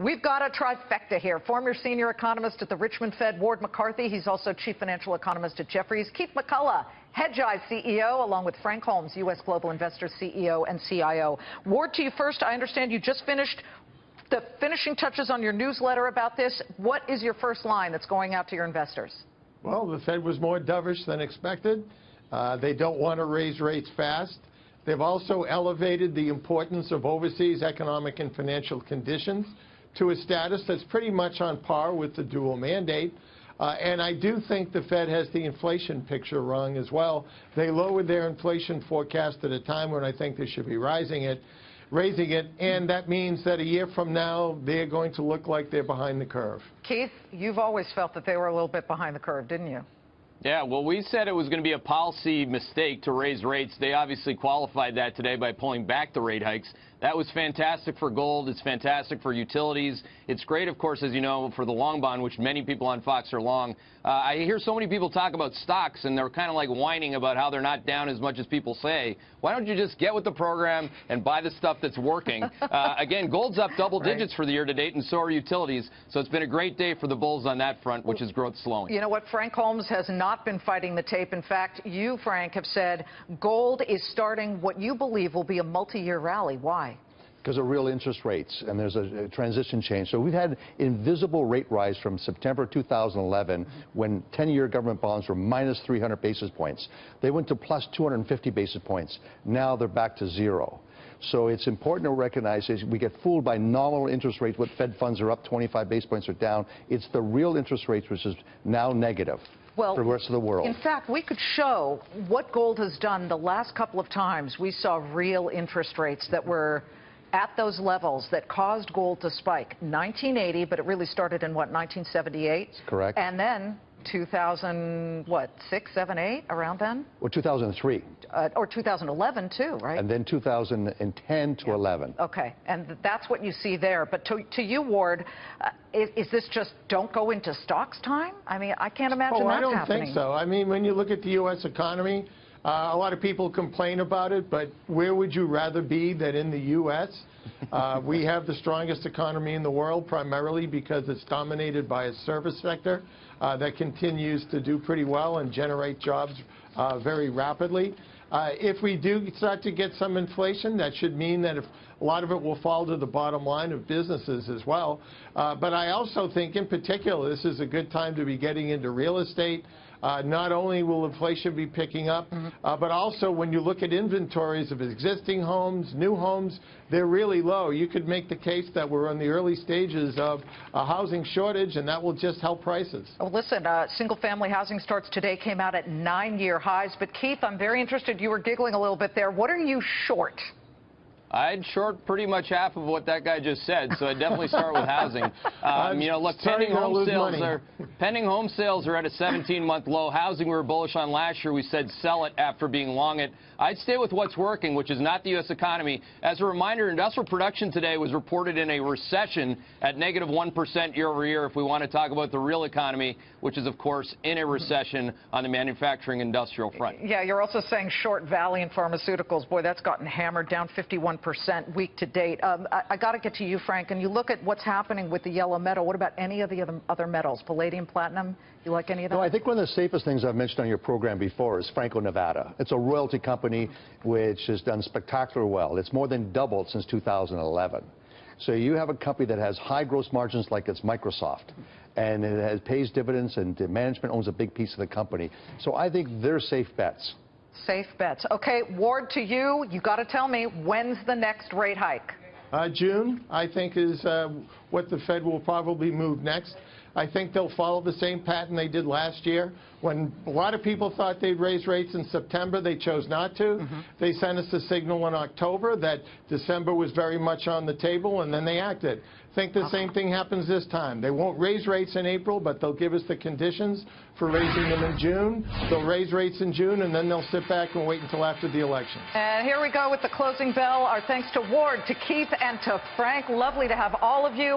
We've got a trifecta here. Former senior economist at the Richmond Fed, Ward McCarthy. He's also chief financial economist at Jefferies. Keith McCullough, Hedgeye CEO, along with Frank Holmes, U.S. Global Investors CEO and CIO. Ward, to you first. I understand you just finished the finishing touches on your newsletter about this. What is your first line that's going out to your investors? Well, the Fed was more dovish than expected. They don't want to raise rates fast. They've also elevated the importance of overseas economic and financial conditions to a status that's pretty much on par with the dual mandate. And I do think the Fed has the inflation picture wrong as well. They lowered their inflation forecast at a time when I think they should be raising it, and that means that a year from now, they're going to look like they're behind the curve. Keith, you've always felt that they were a little bit behind the curve, didn't you? Yeah, well, we said it was going to be a policy mistake to raise rates. They obviously qualified that today by pulling back the rate hikes. That was fantastic for gold. It's fantastic for utilities. It's great, of course, as you know, for the long bond, which many people on Fox are long. I hear so many people talk about stocks, and they're kind of like whining about how they're not down as much as people say. Why don't you just get with the program and buy the stuff that's working? Again, gold's up double digits for the year to date, and so are utilities. So it's been a great day for the bulls on that front, which is growth slowing. You know what? Frank Holmes has not been fighting the tape. In fact, you, Frank, have said gold is starting what you believe will be a multi-year rally. Why? Because of real interest rates, and there's a transition change. So we've had invisible rate rise from September 2011 when 10-year government bonds were minus 300 basis points. They went to plus 250 basis points. Now they're back to zero. So it's important to recognize is we get fooled by nominal interest rates. What Fed funds are up 25 basis points or down. It's the real interest rates which is now negative. Well, for the rest of the world. In fact, we could show what gold has done the last couple of times we saw real interest rates that were at those levels that caused gold to spike. 1980, but it really started in, what, 1978? Correct. And then 2000, what, 6, 7, 8, around then? Or 2003. Or 2011, too, right? And then 2010 to 11. Okay, and that's what you see there. But to you, Ward, is this just don't go into stocks time? I mean, I can't imagine that happening. I don't think so. I mean, when you look at the U.S. economy, a lot of people complain about it, but where would you rather be than in the U.S.? We have the strongest economy in the world, primarily because it's dominated by a service sector that continues to do pretty well and generate jobs very rapidly. If we do start to get some inflation, that should mean that if a lot of it will fall to the bottom line of businesses as well. But I also think, in particular, this is a good time to be getting into real estate. Not only will inflation be picking up, but also when you look at inventories of existing homes, new homes, they're really low. You could make the case that we're in the early stages of a housing shortage, and that will just help prices. Oh, listen, single-family housing starts today came out at 9-year highs. But, Keith, I'm very interested. You were giggling a little bit there. What are you short? I'd short pretty much half of what that guy just said, so I'd definitely start with housing. You know, look, pending home sales are at a 17-month low. Housing we were bullish on last year. We said sell it after being long it. I'd stay with what's working, which is not the U.S. economy. As a reminder, industrial production today was reported in a recession at negative 1% year over year if we want to talk about the real economy, which is, of course, in a recession on the manufacturing industrial front. Yeah, you're also saying short Valley and pharmaceuticals. Boy, that's gotten hammered down 51% week to date. I got to get to you, Frank, and you look at what's happening with the yellow metal. What about any of the other metals? Palladium, platinum? You like any of that? No, I think one of the safest things I've mentioned on your program before is Franco-Nevada. It's a royalty company which has done spectacular well. It's more than doubled since 2011. So you have a company that has high gross margins like it's Microsoft, and it pays dividends, and the management owns a big piece of the company. So I think they're safe bets. Safe bets. Okay, Ward, to you, you got to tell me, when's the next rate hike? June, I think, is what the Fed will probably move next. I think they'll follow the same pattern they did last year. When a lot of people thought they'd raise rates in September, they chose not to. They sent us a signal in October that December was very much on the table, and then they acted. I think the same thing happens this time. They won't raise rates in April, but they'll give us the conditions for raising them in June. They'll raise rates in June, and then they'll sit back and wait until after the election. And here we go with the closing bell. Our thanks to Ward, to Keith, and to Frank. Lovely to have all of you.